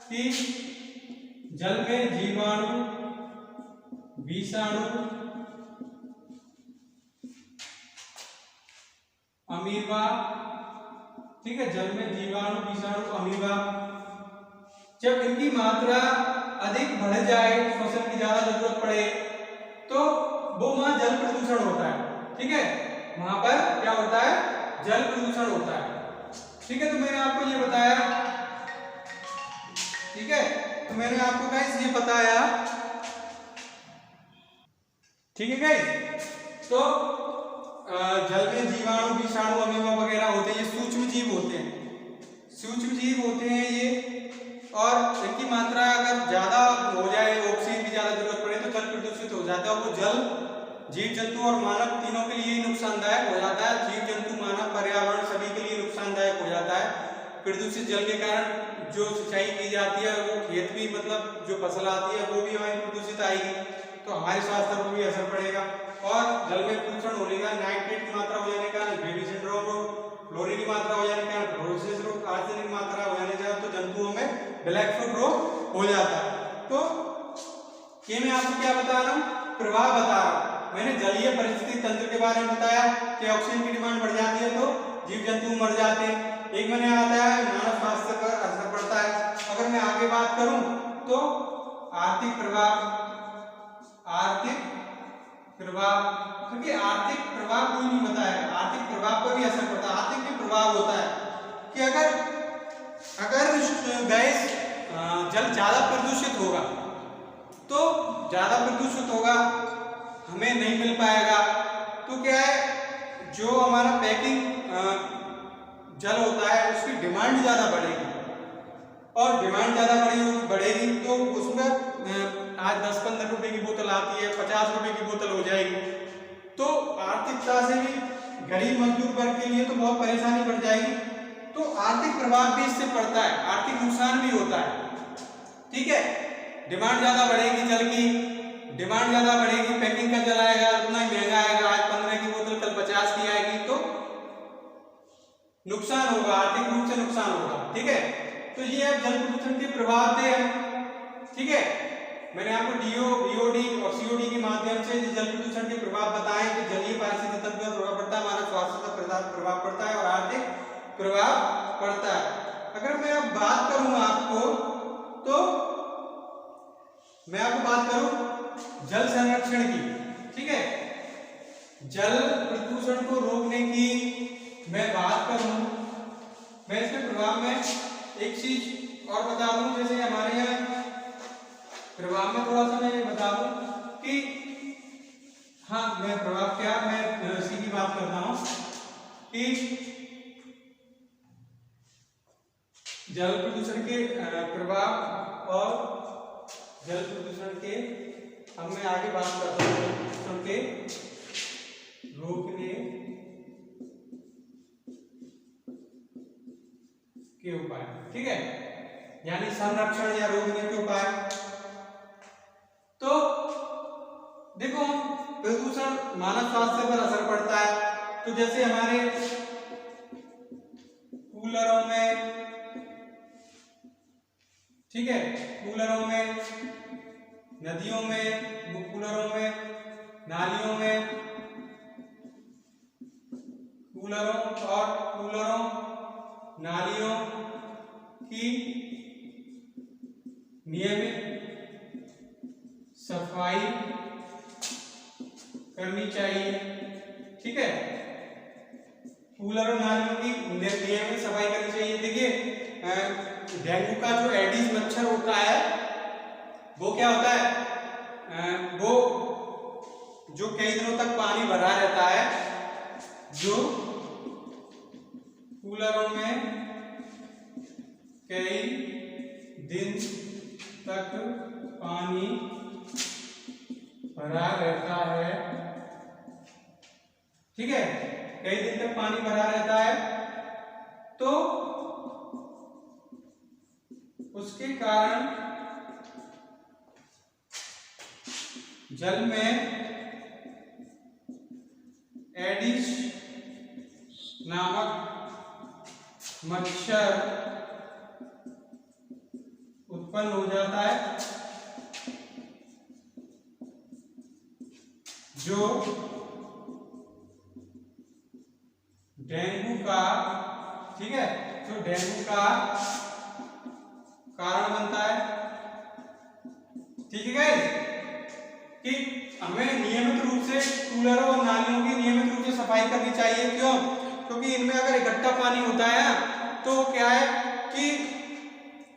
कि जल में जीवाणु, विषाणु, अमीबा। ठीक है, जल में जीवाणु, विषाणु, अमीबा, जब इनकी मात्रा अधिक बढ़ जाए, श्वसन की ज्यादा जरूरत पड़े, तो वो वहां जल प्रदूषण होता है। ठीक है, वहां पर क्या होता है, जल प्रदूषण होता है। ठीक है, तो मैंने आपको ये बताया। ठीक है, तो मैंने आपको गाइस ये बताया। ठीक है गाइस, तो जल में जीवाणु, विषाणु, अमीबा वगैरह होते हैं, ये सूक्ष्म जीव होते हैं, सूक्ष्म जीव होते हैं ये। और इनकी मात्रा अगर ज्यादा हो जाए, ऑक्सीजन की ज्यादा जरूरत पड़े, तो जल प्रदूषित हो जाता है। वो जल जीव जंतु और मानव तीनों के लिए नुकसानदायक हो जाता है। जीव जंतु, मानव, पर्यावरण सभी के लिए नुकसानदायक हो जाता है। प्रदूषित जल के कारण जो सिंचाई की जाती है, वो खेत भी, मतलब जो फसल आती है वो भी हमारी प्रदूषित आएगी, तो हमारे स्वास्थ्य पर भी असर पड़ेगा। और जल में प्रदूषण होने का, नाइट्रेट की मात्रा हो जाने का, बेबी सिंड्रोम रोग, क्लोरीन की मात्रा हो जाने का, क्लोरोसिस रोग, आर्सेनिक की मात्रा हो जाने का, तो जंतुओं में ब्लैक फुट रोग हो जाता है। तो ये मैं आपको क्या बता रहा हूँ, प्रभाव बता रहा हूँ। मैंने जलीय परिस्थिति तंत्र के बारे में बताया कि ऑक्सीजन की डिमांड बढ़ जाती है तो जीव जंतु मर जाते हैं। एक मैंने बताया मानव स्वास्थ्य पर असर पड़ता है। अगर मैं आगे बात करूं तो आर्थिक प्रभाव, क्योंकि आर्थिक प्रभाव कोई नहीं बताया, आर्थिक प्रभाव पर भी असर पड़ता है। आर्थिक भी प्रभाव होता है कि अगर गैस जल ज्यादा प्रदूषित होगा, तो ज्यादा प्रदूषित होगा, हमें नहीं मिल पाएगा, तो क्या है, जो हमारा पैकिंग जल होता है उसकी डिमांड ज्यादा बढ़ेगी, और डिमांड ज्यादा बढ़ेगी तो उसमें आज 10-15 रुपए की बोतल आती है, 50 रुपए की बोतल हो जाएगी, तो आर्थिकता से भी गरीब मजदूर वर्ग के लिए तो बहुत परेशानी बढ़ जाएगी। तो आर्थिक प्रभाव भी इससे पड़ता है, आर्थिक नुकसान भी होता है। ठीक है, डिमांड ज्यादा बढ़ेगी, जल की डिमांड ज्यादा बढ़ेगी, पैकिंग का जल आएगा, उतना ही महंगा आएगा, आज 15 की बोतल कल 50 की आएगी, तो नुकसान होगा, आर्थिक रूप से नुकसान होगा। ठीक है, तो ये अब जल प्रदूषण के प्रभाव थे। ठीक है, मैंने आपको बीओडी और सीओडी के माध्यम से जल प्रदूषण के प्रभाव बताए कि जलीय पारिस्थितिक तंत्र पर प्रभाव पड़ता है, मानव स्वास्थ्य पर प्रभाव पड़ता है और आर्थिक प्रभाव पड़ता है। अगर मैं अब बात करूं आपको, तो मैं आपको बात करूं जल संरक्षण की। ठीक है, जल प्रदूषण को रोकने की मैं बात करूं, मैं इसके प्रभाव में एक चीज और बता दूं, जैसे हमारे यहाँ प्रभाव में थोड़ा सा मैं बता दूं कि हाँ, मैं प्रभाव क्या, मैं इसी की बात करता हूं कि जल प्रदूषण के प्रभाव और जल प्रदूषण के, अब मैं आगे बात करता हूं जल प्रदूषण के रोकने के उपाय। ठीक है, यानी संरक्षण या रोकने के उपाय। तो देखो, प्रदूषण मानव स्वास्थ्य पर असर पड़ता है, तो जैसे हमारे कूलरों में, ठीक है, कूलरों में, नदियों में, कूलरों में, नालियों में, कूलरों नालियों की नियमित सफाई करनी चाहिए। ठीक है, कूलर और नालियों की नियमित सफाई करनी चाहिए। देखिए, डेंगू का जो एडिस मच्छर होता है वो क्या होता है, वो जो कई दिनों तक पानी भरा रहता है, जो कूलरों में कई दिन तक पानी भरा रहता है, ठीक है, कई दिन तक पानी भरा रहता है, तो उसके कारण जल में एडिस नामक मच्छर उत्पन्न हो जाता है, जो डेंगू का, ठीक है, जो डेंगू का कारण बनता है। ठीक है गाइस, कि हमें नियमित रूप से कूलरों और नालियों की नियमित रूप से सफाई करनी चाहिए। क्यों? क्योंकि इनमें अगर इकट्ठा पानी होता है ना, तो क्या है कि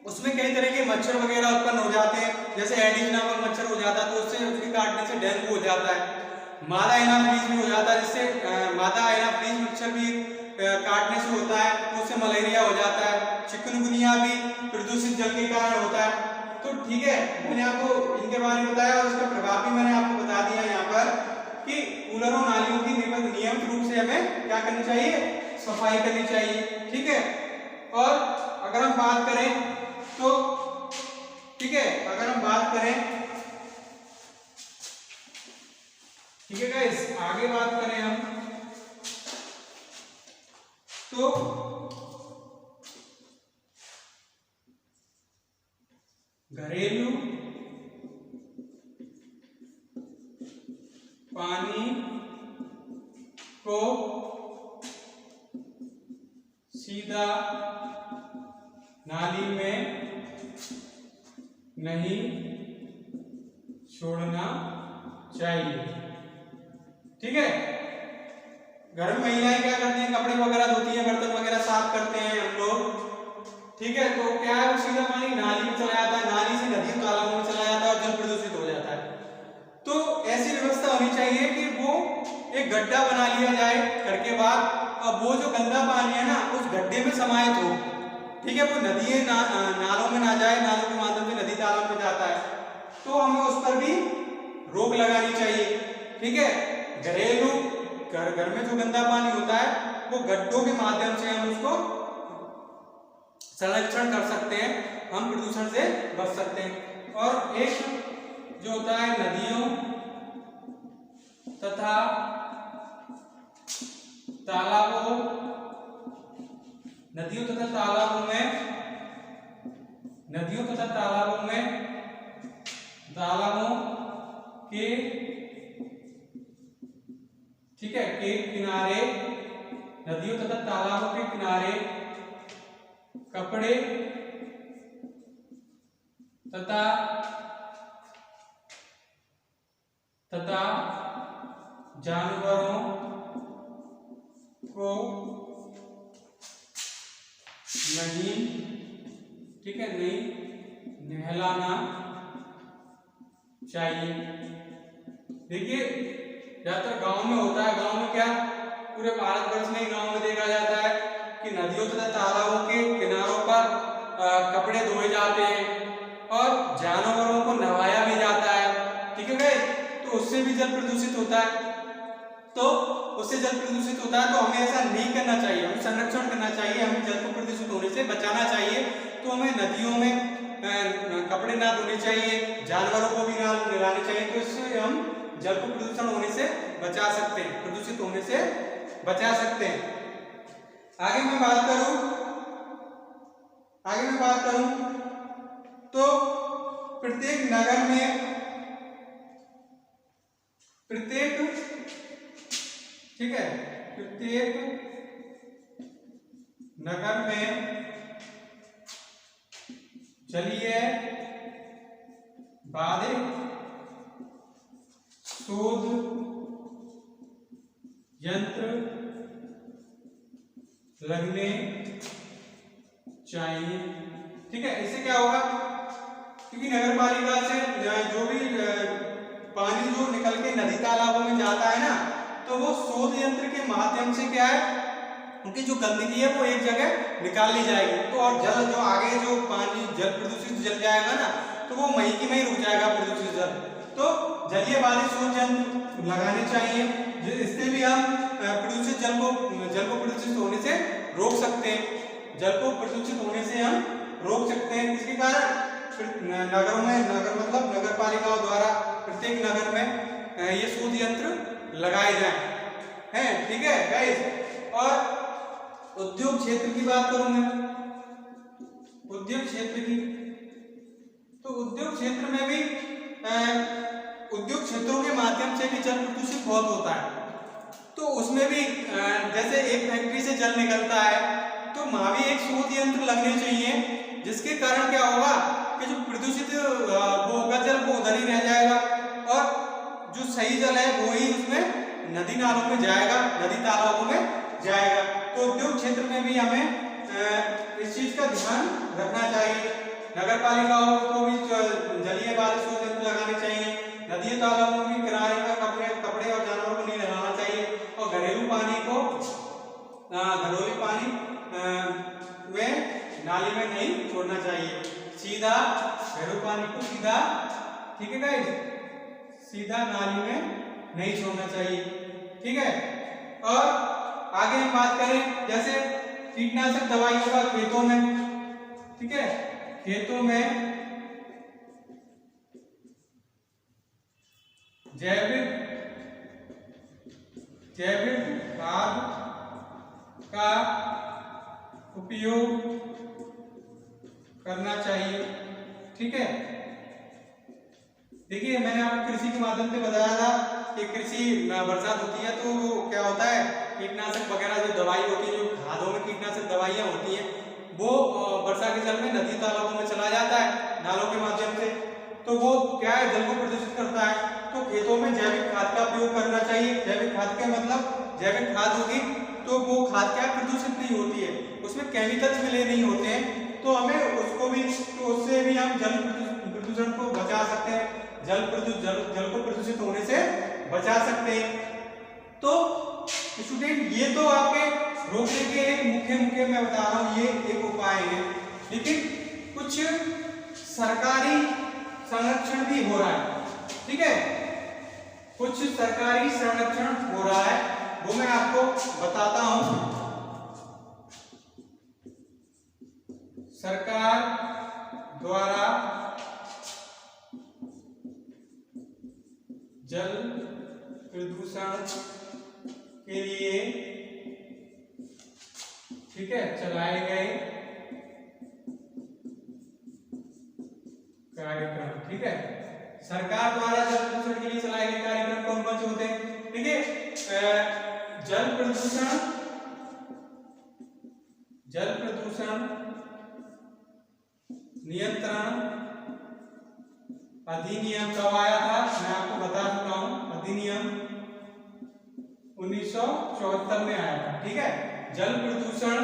उसमें कई तरह के मच्छर वगैरह उत्पन्न हो जाते हैं, जैसे एडिस नामक मच्छर हो जाता है, तो उससे उसके काटने से डेंगू हो जाता है। मादा एनाफ्लीज भी हो जाता है, जिससे मादा एनाफ्लीज मच्छर भी काटने से होता है, तो उससे मलेरिया हो जाता है। चिकनगुनिया भी प्रदूषित जल के कारण होता है। तो ठीक है, मैंने आपको इनके बारे में बताया और इसका प्रभाव भी मैंने आपको बता दिया यहाँ पर कि कूलरों नालियों की नियमित रूप से हमें क्या करनी चाहिए, सफाई करनी चाहिए। ठीक है, और अगर हम बात करें तो, ठीक है, अगर हम बात करें, ठीक है गाइस, आगे बात करें हम तो घरेलू पानी को सीधा नाली में नहीं छोड़ना चाहिए। ठीक है, घर में महिलाएं क्या करती हैं, कपड़े वगैरह धोती हैं, बर्तन वगैरह साफ करते हैं हम लोग। ठीक है, तो क्या है, वो सीधा पानी नाली में चला जाता है, नाली से नदियों तालाबों में चला जाता है और जल प्रदूषित हो जाता है। तो ऐसी व्यवस्था होनी चाहिए कि वो एक गड्ढा बना लिया जाए घर के बाद, और वो जो गंदा पानी है ना उस गड्ढे में समाहित हो। ठीक है, वो नदियों नालों में ना जाए, नालों के माध्यम से नदी तालाब में जाता है, तो हमें उस पर भी रोक लगानी चाहिए। ठीक है, घरेलू घर में जो गंदा पानी होता है वो गड्ढों के माध्यम से हम उसको संरक्षण कर सकते हैं, हम प्रदूषण से बच सकते हैं। और एक जो होता है नदियों तथा तालाबों में तालाबों के, ठीक है, के किनारे, नदियों तथा तालाबों के किनारे कपड़े तथा जानवरों को नहीं, ठीक है, नहीं नहलाना चाहिए। देखिए, ज्यादातर गांव में होता है, गांव में क्या, पूरे भारतवर्ष में गांव में देखा जाता है कि नदियों तथा तालाबों के किनारों पर कपड़े धोए जाते हैं और जानवरों को नहलाया भी जाता है। ठीक है गाइस, तो उससे भी जल प्रदूषित होता है, तो हमें ऐसा नहीं करना चाहिए, हमें संरक्षण करना चाहिए, हमें जल को प्रदूषित होने से बचाना चाहिए। तो हमें नदियों में कपड़े ना धोने चाहिए, जानवरों को भी ना नहलाने चाहिए, तो इससे हम जल को प्रदूषण होने से बचा सकते हैं, प्रदूषित होने से बचा सकते हैं। आगे मैं बात करूं तो प्रत्येक नगर में, ठीक है, प्रत्येक नगर में जलीय बाधित शोध यंत्र लगने चाहिए। ठीक है, इससे क्या होगा, क्योंकि नगर पालिका से जो भी पानी जो निकल के नदी तालाबों में जाता है ना, तो वो शोध यंत्र के माध्यम से क्या है, उनकी जो गंदगी है वो एक जगह निकाल ली जाएगी। तो और जल जो आगे जो पानी जल प्रदूषित जल जाएगा ना, तो वो मई की मई रुक जाएगा प्रदूषित जल। तो जलीय बाधित शोध यंत्र लगाने चाहिए, इससे भी हम प्रदूषित जल को प्रदूषित होने से रोक सकते हैं। जल को प्रदूषित होने से हम रोक सकते हैं। इसके कारण नगरों में नगर पालिकाओं द्वारा प्रत्येक नगर में ये शोध यंत्र लगाए जाएं हैं, ठीक है गाइस। और उद्योग क्षेत्र की बात करूं मैं, उद्योग क्षेत्र की, तो उद्योग क्षेत्र में भी उद्योग क्षेत्रों के माध्यम से भी जल प्रदूषित बहुत होता है। तो उसमें भी जैसे एक फैक्ट्री से जल निकलता है, तो वहां भी एक शोध यंत्र लगने चाहिए, जिसके कारण क्या होगा कि जो प्रदूषित वो होगा जल वो उधर ही रह जाएगा, और जो सही जल है वो ही उसमें नदी नालों में जाएगा, नदी तालाबों में जाएगा। तो उद्योग क्षेत्र में भी हमें इस चीज का ध्यान रखना चाहिए। नगर पालिकाओं को भी जलीय बाधित शोध यंत्र लगाने चाहिए। नदी तालाबों में किनारे पर कपड़े और जानवरों को नहीं लगाना चाहिए, और घरेलू पानी में नाली में नहीं छोड़ना चाहिए। सीधा घरेलू पानी को सीधा, ठीक है गाइस, सीधा नाली में नहीं छोड़ना चाहिए, ठीक है। और आगे हम बात करें जैसे कीटनाशक दवाइयों का खेतों में, ठीक है, खेतों में जैविक खाद का उपयोग करना चाहिए, ठीक है। देखिए मैंने आपको कृषि के माध्यम से बताया था कि कृषि बरसात होती है तो क्या होता है, कीटनाशक वगैरह जो दवाई होती है, जो खादों में कीटनाशक दवाइयाँ होती हैं, वो वर्षा के जल में नदी तालाबों में चला जाता है नालों के माध्यम से। तो वो क्या है, जल को प्रदूषित करता है। तो खेतों में जैविक खाद का उपयोग करना चाहिए। जैविक खाद का मतलब जैविक खाद होगी तो वो खाद क्या प्रदूषित नहीं होती है, उसमें केमिकल्स मिले नहीं होते हैं, तो हमें उसको भी, तो उससे भी हम जल प्रदूषण को बचा सकते हैं, जल को प्रदूषित होने से बचा सकते हैं। तो स्टूडेंट ये तो आपके रोकने के एक मुख्य मैं बता रहा हूँ, ये एक उपाय है, लेकिन कुछ सरकारी संरक्षण भी हो रहा है, ठीक है, कुछ सरकारी संरक्षण हो रहा है, वो मैं आपको बताता हूं। सरकार द्वारा जल प्रदूषण के लिए, ठीक है, चलाए गए कार्यक्रम, ठीक है, सरकार द्वारा जल प्रदूषण के लिए चलाए गए कार्यक्रम कौन कौन से होते हैं, ठीक है। जल प्रदूषण नियंत्रण अधिनियम कब आया था, मैं आपको बता चुका हूं, अधिनियम 1974 में आया था, ठीक है। जल प्रदूषण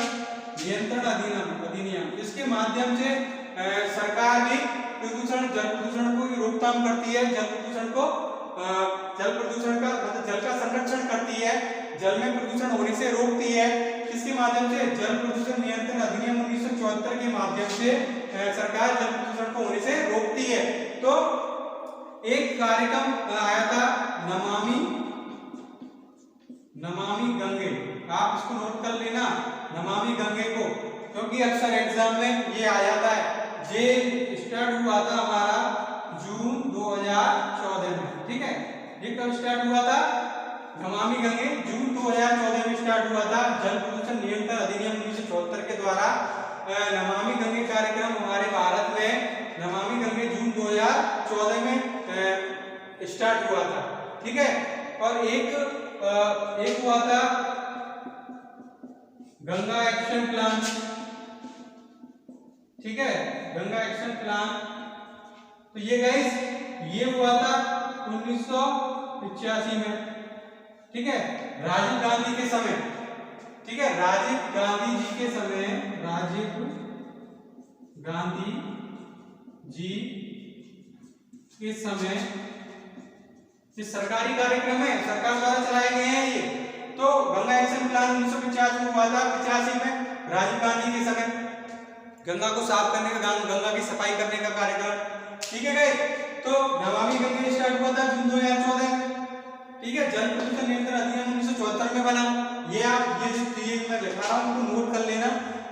नियंत्रण अधिनियम, इसके माध्यम से सरकार भी जल प्रदूषण को रोकथाम करती है, जल प्रदूषण का मतलब जल का संरक्षण करती है, जल में प्रदूषण होने से रोकती है। किसके माध्यम से, जल प्रदूषण नियंत्रण अधिनियम 1974 के माध्यम से सरकार जल प्रदूषण को होने से रोकती है। तो एक कार्यक्रम आया था नमामि गंगे, आप इसको नोट कर लेना, नमामि गंगे को, क्योंकि अक्सर एग्जाम में ये आ जाता है। ये स्टार्ट हुआ था हमारा जून 2014 में, ठीक है, ये कब स्टार्ट हुआ था, नमामि गंगे जून 2014 में स्टार्ट हुआ था। जल प्रदूषण नियंत्रण अधिनियम 1974 के द्वारा नमामि गंगे कार्यक्रम हमारे भारत में नमामि गंगे जून 2014 में स्टार्ट हुआ था, ठीक है। और एक हुआ था गंगा एक्शन प्लान, ठीक है, गंगा एक्शन प्लान। तो ये गाइस ये हुआ था 1985 में, ठीक है, राजीव गांधी के समय, ठीक है, राजीव गांधी जी के समय, राजीव गांधी जी के समय ये सरकारी कार्यक्रम है, सरकार द्वारा चलाए गए हैं ये। तो गंगा एक्शन प्लान 1950 में हुआ था, 85 में राजीव गांधी के समय गंगा को साफ करने का, गंगा की सफाई करने का कार्यक्रम। ठीक है गाइस, तो नमामि गंगे स्टार्ट हुआ था जून 2014 में। ठीक है, जल प्रदूषण नियंत्रण अधिनियम 1974 में बना। ये आप ये मैं लिखा रहा हूं, उनको नोट कर लेना,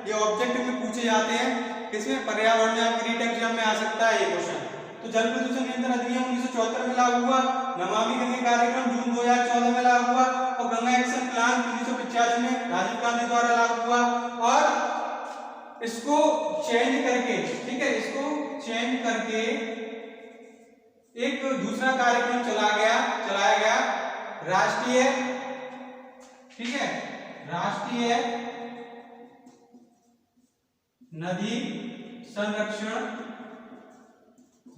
ये ऑब्जेक्टिव में पूछे जाते हैं, इसमें पर्यावरण में आपके रीट एग्जाम में आ सकता है ये क्वेश्चन। तो जल प्रदूषण नियंत्रण अधिनियम 1974 में लागू हुआ, नमामि गंगे कार्यक्रम जून 2014 में लागू हुआ, और गंगा एक्शन प्लान 1985 में राजीव गांधी द्वारा लागू हुआ। और इसको चेंज करके, ठीक है, इसको चेंज करके एक दूसरा कार्यक्रम चलाया गया राष्ट्रीय, ठीक है, राष्ट्रीय नदी संरक्षण।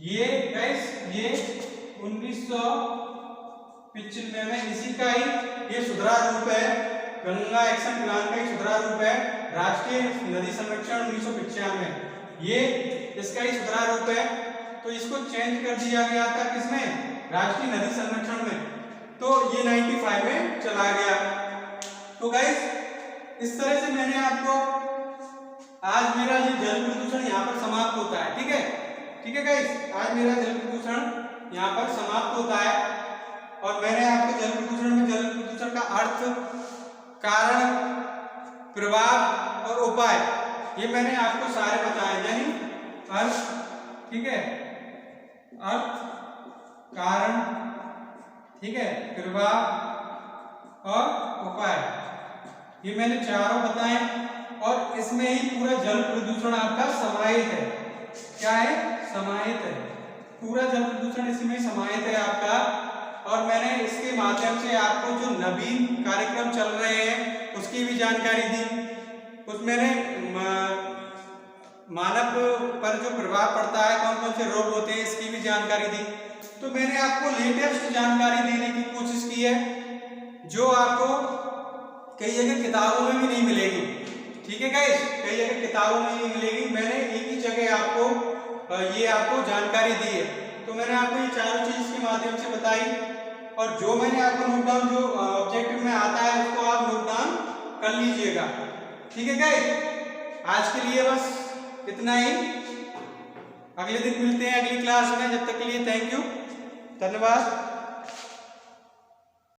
ये 1995 में इसी का ही ये सुधारा रूप है, गंगा एक्शन प्लान का ही सुधारा रूप है राष्ट्रीय नदी संरक्षण 1995। ये इसका ही सुधारा रूप है, तो इसको चेंज कर दिया गया था किसमें, राष्ट्रीय नदी संरक्षण में। तो ये 95 में चला गया। तो गाइस इस तरह से मैंने आपको, आज मेरा ये जल प्रदूषण यहाँ पर समाप्त होता है। ठीक है, ठीक है गाइस, आज मेरा जल प्रदूषण यहाँ पर समाप्त होता है। और मैंने आपको जल प्रदूषण का अर्थ, कारण, प्रभाव और उपाय, ये मैंने आपको सारे बताए, यानी अर्थ, ठीक है, अर्थ, कारण, ठीक है, प्रभाव और उपाय, ये मैंने चारों बताए। और इसमें ही पूरा जल प्रदूषण आपका समाहित है। क्या है, समाहित है, पूरा जल प्रदूषण इसमें समाहित है आपका। और मैंने इसके माध्यम से आपको जो नवीन कार्यक्रम चल रहे हैं उसकी भी जानकारी दी। उसमें मानव पर जो प्रभाव पड़ता है, कौन कौन से रोग होते हैं, इसकी भी जानकारी दी। तो मैंने आपको लेटेस्ट जानकारी देने की कोशिश की है, जो आपको कई जगह किताबों में भी नहीं मिलेगी। ठीक है गाइस, कई जगह किताबों में नहीं मिलेगी, मैंने एक ही जगह आपको जानकारी दी है। तो मैंने आपको ये चारों चीज के माध्यम से बताई, और जो मैंने आपको नोट डाउन, जो ऑब्जेक्टिव में आता है उसको आप नोट डाउन कर लीजिएगा। ठीक है गाइस, आज के लिए बस इतना ही। अगले दिन मिलते हैं अगली क्लास में, जब तक के लिए थैंक यू, धन्यवाद।